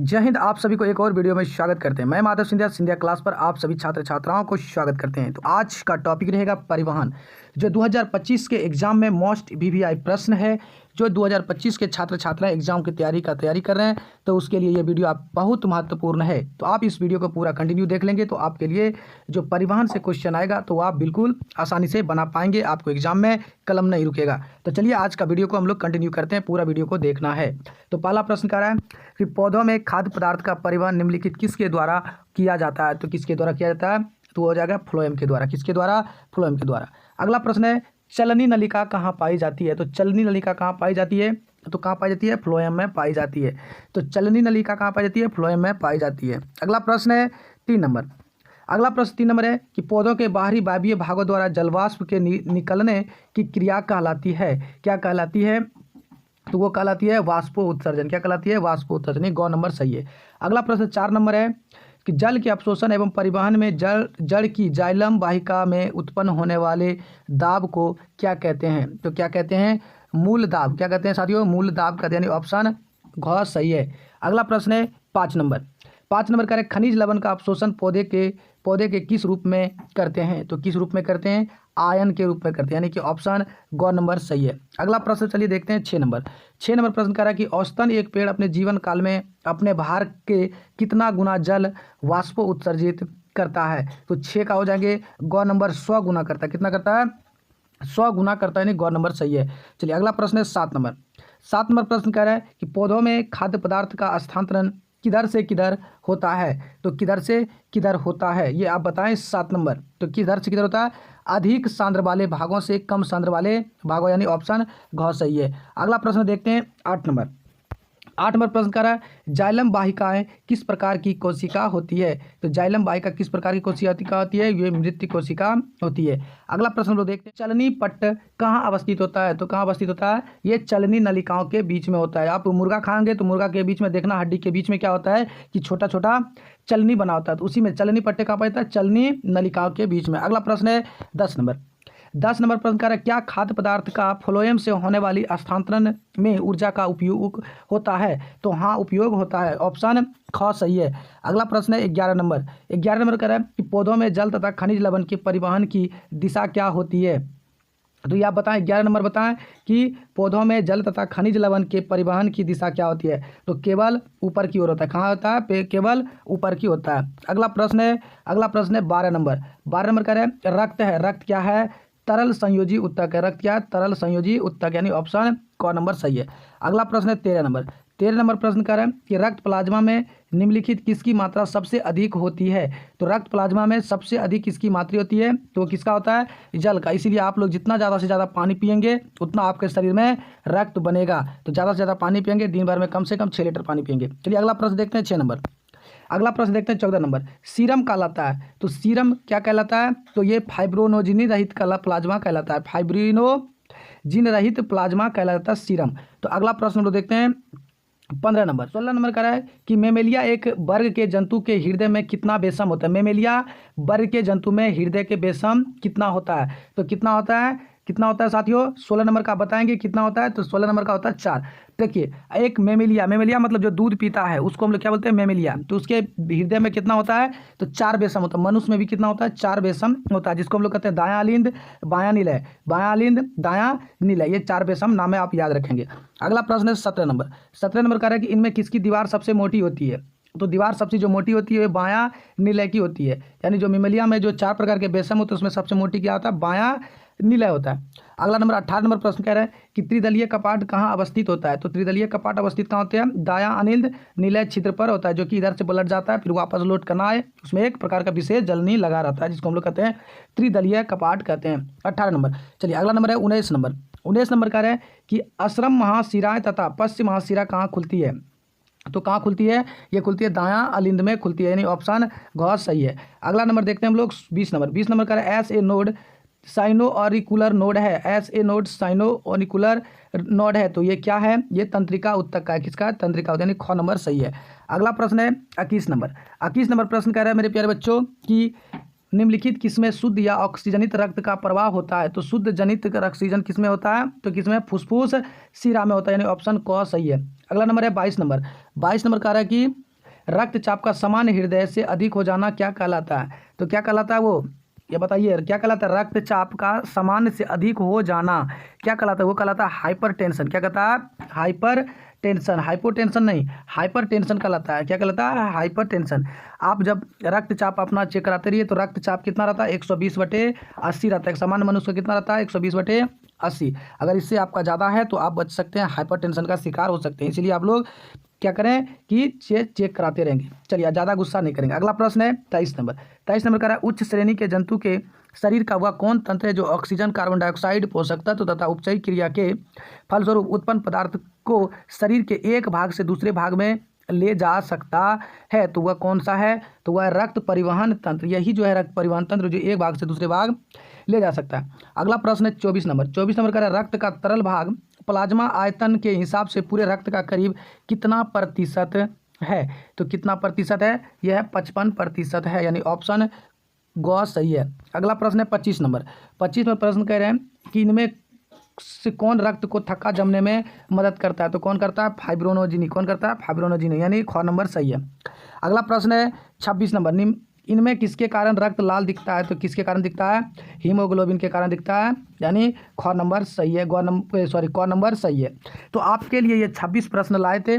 जय हिंद। आप सभी को एक और वीडियो में स्वागत करते हैं। मैं माधव सिंधिया क्लास पर आप सभी छात्र छात्राओं को स्वागत करते हैं। तो आज का टॉपिक रहेगा परिवहन, जो 2025 के एग्जाम में मोस्ट वीवीआई प्रश्न है। जो 2025 के छात्र छात्राएं एग्जाम की तैयारी कर रहे हैं, तो उसके लिए ये वीडियो आप बहुत महत्वपूर्ण है। तो आप इस वीडियो को पूरा कंटिन्यू देख लेंगे तो आपके लिए जो परिवहन से क्वेश्चन आएगा तो आप बिल्कुल आसानी से बना पाएंगे, आपको एग्जाम में कलम नहीं रुकेगा। तो चलिए आज का वीडियो को हम लोग कंटिन्यू करते हैं, पूरा वीडियो को देखना है। तो पहला प्रश्न कह रहा है कि पौधों में खाद्य पदार्थ का परिवहन निम्नलिखित किसके द्वारा किया जाता है। तो किसके द्वारा किया जाता है, तो हो जाएगा फ्लोएम के द्वारा। किसके द्वारा, फ्लोएम के द्वारा। अगला प्रश्न है चलनी नलिका कहाँ पाई जाती है। तो चलनी नलिका कहाँ पाई जाती है, तो कहाँ पाई जाती है, फ्लोएम में पाई जाती है। तो चलनी नलिका कहाँ पाई जाती है, फ्लोएम में पाई जाती है। अगला प्रश्न है 3 नंबर। अगला प्रश्न 3 नंबर है कि पौधों के बाहरी वायवीय भागों द्वारा जलवाष्प के निकलने की क्रिया कहलाती है। क्या कहलाती है, तो वो कहलाती है वाष्पो उत्सर्जन। क्या कहलाती है, वाष्पो उत्सर्जन। गौ नंबर सही है। अगला प्रश्न 4 नंबर है कि जल के अवशोषण एवं परिवहन में जड़ की जाइलम वाहिका में उत्पन्न होने वाले दाब को क्या कहते हैं। तो क्या कहते हैं, मूल दाब। क्या कहते हैं साथियों, मूल दाब कहते हैं, यानी ऑप्शन घ सही है। अगला प्रश्न है 5 नंबर। 5 नंबर का है खनिज लवण का अवशोषण पौधे के किस रूप में करते हैं। तो किस रूप में करते हैं, आयन के रूप में करते हैं, यानी कि ऑप्शन ग नंबर सही है। अगला प्रश्न चलिए देखते हैं 6 नंबर। 6 नंबर प्रश्न कह रहा है कि औसतन एक पेड़ अपने जीवन काल में अपने भार के कितना गुना जल वाष्पो उत्सर्जित करता है। तो 6 का हो जाएंगे ग नंबर 100 गुना करता है। कितना करता है, 100 गुना करता है, यानी ग नंबर सही है। चलिए अगला प्रश्न है 7 नंबर। 7 नंबर प्रश्न कह रहा है कि पौधों में खाद्य पदार्थ का स्थानांतरण किधर से किधर होता है। तो किधर से किधर होता है, ये आप बताएं 7 नंबर। तो किधर से किधर होता है, अधिक सांद्र वाले भागों से कम सांद्र वाले भागों, यानी ऑप्शन घ सही है। अगला प्रश्न देखते हैं 8 नंबर। 8 नंबर प्रश्न कर रहा है जाइलम वाहिकाएं किस प्रकार की कोशिका होती है। तो जाइलम वाहिका किस प्रकार की कोशिका होती है, ये मृत कोशिका होती है। अगला प्रश्न लोग देखते हैं चलनी पट्ट कहाँ अवस्थित होता है। तो कहाँ अवस्थित होता है, ये चलनी नलिकाओं के बीच में होता है। आप मुर्गा खाएंगे तो मुर्गा के बीच में देखना, हड्डी के बीच में क्या होता है कि छोटा छोटा चलनी बना होता है, तो उसी में चलनी पट्टे कहाँ पाता है, चलनी नलिकाओं के बीच में। अगला प्रश्न है 10 नंबर। 10 नंबर प्रश्न कर क्या खाद्य पदार्थ का फ्लोएम से होने वाली स्थानांतरण में ऊर्जा का उपयोग होता है। तो हाँ, उपयोग होता है, ऑप्शन ख सही है। अगला प्रश्न है 11 नंबर। 11 नंबर कह रहा है कि पौधों में जल तथा खनिज लवण के परिवहन की दिशा क्या होती है। तो ये आप बताएं, 11 नंबर बताएं कि पौधों में जल तथा खनिज लवण के परिवहन की दिशा क्या होती है। तो केवल ऊपर की ओर होता है। कहाँ होता है, केवल ऊपर की होता है। अगला प्रश्न है 12 नंबर। 12 नंबर कह रहे हैं रक्त है। रक्त क्या है, तरल संयोजी उत्तक है। रक्त क्या है, तरल संयोजी उत्तक, यानी ऑप्शन क नंबर सही है। अगला प्रश्न है 13 नंबर। 13 नंबर प्रश्न कर रहे हैं कि रक्त प्लाज्मा में निम्नलिखित किसकी मात्रा सबसे अधिक होती है। तो रक्त प्लाज्मा में सबसे अधिक किसकी मात्रा होती है, तो किसका होता है, जल का। इसीलिए आप लोग जितना ज़्यादा से ज़्यादा पानी पियेंगे उतना आपके शरीर में रक्त बनेगा। तो ज़्यादा से ज़्यादा पानी पियेंगे, दिन भर में कम से कम 6 लीटर पानी पियेंगे। चलिए अगला प्रश्न देखते हैं 6 नंबर। अगला प्रश्न देखते हैं 14 नंबर। सीरम कहलाता है। तो सीरम क्या कहलाता है, तो ये फाइब्रोनोजिन रहित प्लाज्मा कहलाता है। फाइब्रिनोजिन रहित प्लाज्मा कहलाता है सीरम। तो अगला प्रश्न लोग देखते हैं 15 नंबर। 16 नंबर कह रहा है कि मेमेलिया एक वर्ग के जंतु के हृदय में कितना बेसम होता है। मेमेलिया वर्ग के जंतु में हृदय के बेसम कितना होता है। तो कितना होता है, कितना होता है साथियों, 16 नंबर का बताएंगे कितना होता है। तो 16 नंबर का होता है 4। देखिए एक मेमेलिया मतलब जो दूध पीता है उसको हम लोग क्या बोलते हैं, मेमेलिया। तो उसके हृदय में कितना होता है, तो 4 बेसम होता है। मनुष्य में भी कितना होता है, 4 बेसम होता है, जिसको हम लोग कहते हैं दायां अलिंद बायां निलय, बायां अलिंद दायां निलय। ये 4 बेसम नाम है, आप याद रखेंगे। अगला प्रश्न है 17 नंबर। 17 नंबर कह रहा है कि इनमें किसकी दीवार सबसे मोटी होती है। तो दीवार सबसे जो मोटी होती है बायां निलय की होती है, यानी जो मेमेलिया में जो 4 प्रकार के बेसम होते हैं उसमें सबसे मोटी क्या होता है, बायां निलय होता है। अगला नंबर 18 नंबर प्रश्न कह रहा है कि त्रिदलीय कपाट कहाँ अवस्थित होता है। तो त्रिदलीय कपाट अवस्थित कहाँ होते हैं, दायां अनिल्द निलय छिद्र पर होता है, जो कि इधर से पलट जाता है फिर वापस लौट करना है। उसमें एक प्रकार का विशेष जलनी लगा रहता है, जिसको हम लोग कहते हैं त्रिदलीय कपाट कहते हैं। 18 नंबर। चलिए अगला नंबर है 19 नंबर। 19 नंबर कह रहे हैं कि अश्रम महाशिराएं तथा पश्चिम महाशिरा कहाँ खुलती है। तो कहाँ खुलती है, ये खुलती है दायां अलिंद में खुलती है, यानी ऑप्शन घ सही है। अगला नंबर देखते हैं हम लोग 20 नंबर। 20 नंबर का S A node sino auricular node है। S A node sino auricular node है, तो ये क्या है, ये तंत्रिका उत्तक का है। किसका, तंत्रिका उत्तक, यानी ख नंबर सही है। अगला प्रश्न है 21 नंबर। 21 नंबर प्रश्न कह रहा है मेरे प्यारे बच्चों कि निम्नलिखित किसमें शुद्ध या ऑक्सीजनित रक्त का प्रवाह होता है। तो शुद्ध जनित ऑक्सीजन किसमें होता है, तो किसमें, फुसफुस शिरा में होता है, यानी ऑप्शन क सही है। अगला नंबर है 22 नंबर। 22 नंबर कह रहा है कि रक्तचाप का सामान्य हृदय से अधिक हो जाना क्या कहलाता है? तो क्या कहलाता है वो, ये बताइए क्या कहलाता है? रक्तचाप का सामान्य से अधिक हो जाना क्या कहलाता है? वो कहलाता है हाइपरटेंशन। क्या कहता है? हाइपरटेंशन, हाइपोटेंशन नहीं, हाइपरटेंशन कहलाता है। क्या कहलाता है? हाइपरटेंशन। आप जब रक्तचाप अपना चेक कराते रहिए तो रक्तचाप कितना रहता है? 120/80 रहता है। सामान्य मनुष्य का कितना रहता है? 120/80। अगर इससे आपका ज़्यादा है तो आप बच सकते हैं, हाइपरटेंशन का शिकार हो सकते हैं। इसलिए आप लोग क्या करें कि चेक कराते रहेंगे। चलिए ज़्यादा गुस्सा नहीं करेंगे। अगला प्रश्न है 23 नंबर। 23 नंबर का है, उच्च श्रेणी के जंतु के शरीर का वह कौन तंत्र है जो ऑक्सीजन, कार्बन डाइऑक्साइड, पोषक तत्व तथा उपचयी क्रिया के फलस्वरूप उत्पन्न पदार्थ को शरीर के एक भाग से दूसरे भाग में ले जा सकता है? तो वह कौन सा है? तो वह रक्त परिवहन तंत्र। यही जो है रक्त परिवहन तंत्र जो एक भाग से दूसरे भाग ले जा सकता है। अगला प्रश्न है 24 नंबर। 24 नंबर का है, रक्त का तरल भाग प्लाज्मा आयतन के हिसाब से पूरे रक्त का करीब कितना प्रतिशत है? तो कितना प्रतिशत है? यह 55% है, यानी ऑप्शन ग सही है। अगला प्रश्न है 25 नंबर। 25 में प्रश्न कह रहे हैं कि इनमें से कौन रक्त को थक्का जमने में मदद करता है? तो कौन करता है? फाइब्रोनोजिनी। कौन करता है? फाइब्रोनोजिनी, यानी ख नंबर सही है। अगला प्रश्न है 26 नंबर। इनमें किसके कारण रक्त लाल दिखता है? तो किसके कारण दिखता है? हीमोग्लोबिन के कारण दिखता है, यानी ख नंबर सही है। क नंबर सही है। तो आपके लिए ये 26 प्रश्न लाए थे।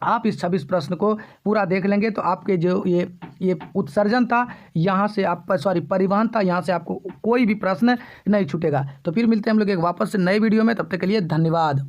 आप इस 26 प्रश्न को पूरा देख लेंगे तो आपके जो ये उत्सर्जन था यहाँ से आप परिवहन था, यहाँ से आपको कोई भी प्रश्न नहीं छूटेगा। तो फिर मिलते हैं हम लोग एक वापस से नए वीडियो में। तब तक के लिए धन्यवाद।